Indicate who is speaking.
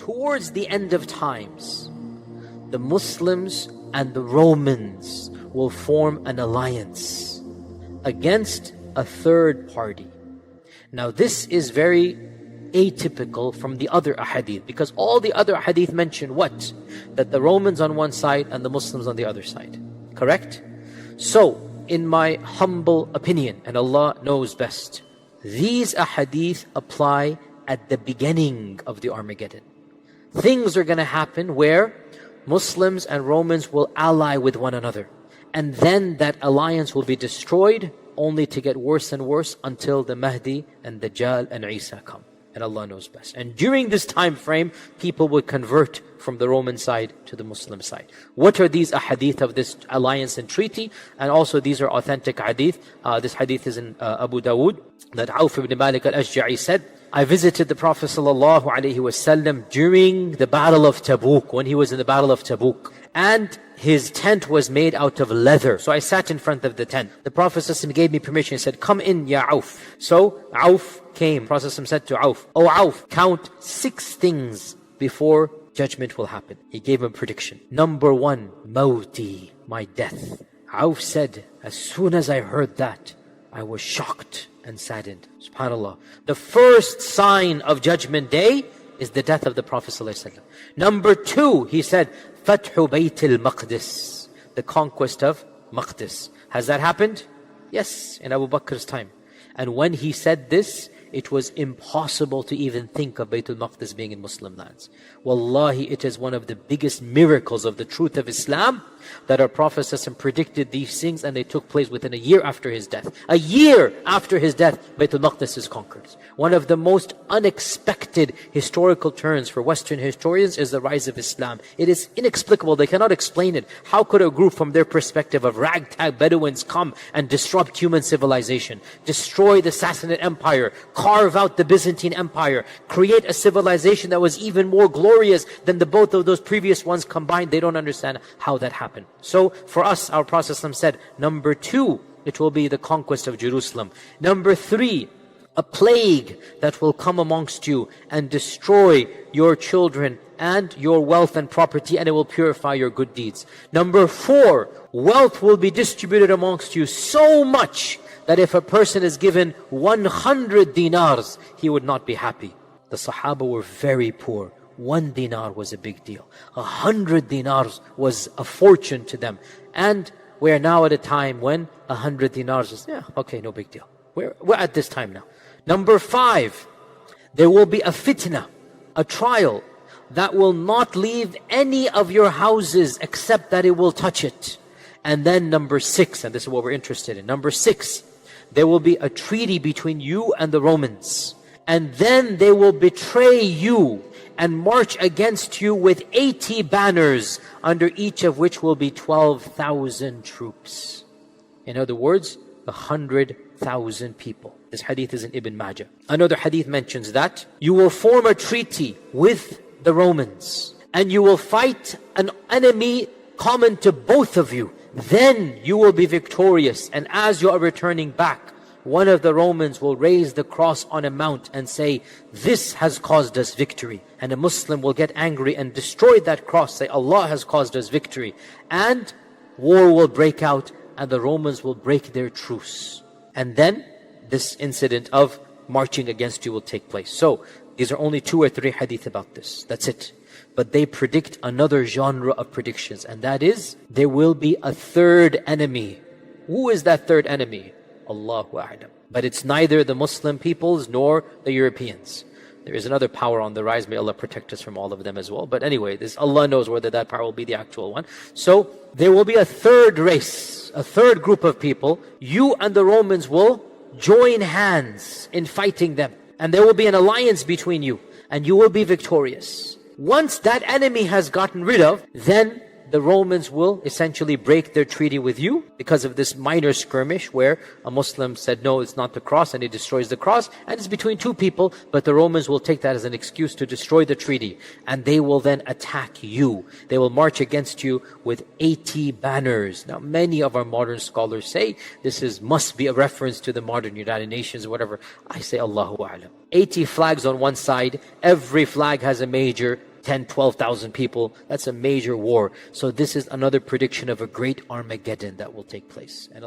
Speaker 1: towards the end of times, the Muslims and the Romans will form an alliance against a third party. Now this is very atypical from the other ahadith, because all the other ahadith mention what? That the Romans on one side and the Muslims on the other side. Correct? So, in my humble opinion, and Allah knows best, these ahadith apply at the beginning of the Armageddon. Things are going to happen where Muslims and Romans will ally with one another. And then that alliance will be destroyed, only to get worse and worse until the Mahdi and Dajjal and Isa come. And Allah knows best. And during this time frame, people will convert from the Roman side to the Muslim side. What are these ahadith of this alliance and treaty? And also these are authentic hadith. This hadith is in Abu Dawood, that Auf ibn Malik al-Ashja'i said, I visited the Prophet ﷺ during the Battle of Tabuk, when he was in the Battle of Tabuk. And his tent was made out of leather. So I sat in front of the tent. The Prophet ﷺ gave me permission. He said, come in, ya Auf. So Auf came. The Prophet ﷺ said to Auf, O Auf, count 6 things before judgment will happen. He gave him a prediction. Number 1, Mawti, my death. Auf said, as soon as I heard that, I was shocked and saddened. SubhanAllah. The first sign of Judgment Day is the death of the Prophet ﷺ. Number 2, he said, Fathu Bayt al-Maqdis, the conquest of Maqdis. Has that happened? Yes, in Abu Bakr's time. And when he said this, it was impossible to even think of Bayt al-Maqdis being in Muslim lands. Wallahi, it is one of the biggest miracles of the truth of Islam that our Prophet ﷺ predicted these things, and they took place within a year after his death. A year after his death, Bayt al-Maqdis is conquered. One of the most unexpected historical turns for Western historians is the rise of Islam. It is inexplicable. They cannot explain it. How could a group from their perspective of ragtag Bedouins come and disrupt human civilization, destroy the Sassanid Empire, carve out the Byzantine Empire, create a civilization that was even more glorious than the both of those previous ones combined? They don't understand how that happened. So for us, our Prophet ﷺ said, number 2, it will be the conquest of Jerusalem. Number 3, a plague that will come amongst you and destroy your children and your wealth and property, and it will purify your good deeds. Number 4, wealth will be distributed amongst you so much that if a person is given 100 dinars, he would not be happy. The Sahaba were very poor. 1 dinar was a big deal. 100 dinars was a fortune to them. And we're now at a time when 100 dinars is, okay, no big deal. We're at this time now. Number 5, there will be a fitna, a trial that will not leave any of your houses except that it will touch it. And then number 6, and this is what we're interested in. Number 6, there will be a treaty between you and the Romans. And then they will betray you and march against you with 80 banners, under each of which will be 12,000 troops. In other words, 100,000 people. This hadith is in Ibn Majah. Another hadith mentions that you will form a treaty with the Romans, and you will fight an enemy common to both of you. Then you will be victorious, and as you are returning back, one of the Romans will raise the cross on a mount and say, this has caused us victory. And a Muslim will get angry and destroy that cross, say, Allah has caused us victory. And war will break out, and the Romans will break their truce. And then this incident of marching against you will take place. So these are only 2 or 3 hadith about this. That's it. But they predict another genre of predictions, and that is, there will be a third enemy. Who is that third enemy? Allahu A'lam. But it's neither the Muslim peoples nor the Europeans. There is another power on the rise. May Allah protect us from all of them as well. But anyway, this Allah knows whether that power will be the actual one. So there will be a third race, a third group of people. You and the Romans will join hands in fighting them. And there will be an alliance between you, and you will be victorious. Once that enemy has gotten rid of, then the Romans will essentially break their treaty with you because of this minor skirmish where a Muslim said, no, it's not the cross, and he destroys the cross, and it's between 2 people, but the Romans will take that as an excuse to destroy the treaty, and they will then attack you. They will march against you with 80 banners. Now, many of our modern scholars say this must be a reference to the modern United Nations or whatever. I say Allahu A'lam. 80 flags on one side, every flag has a major 10, 12,000 people. That's a major war. So this is another prediction of a great Armageddon that will take place. And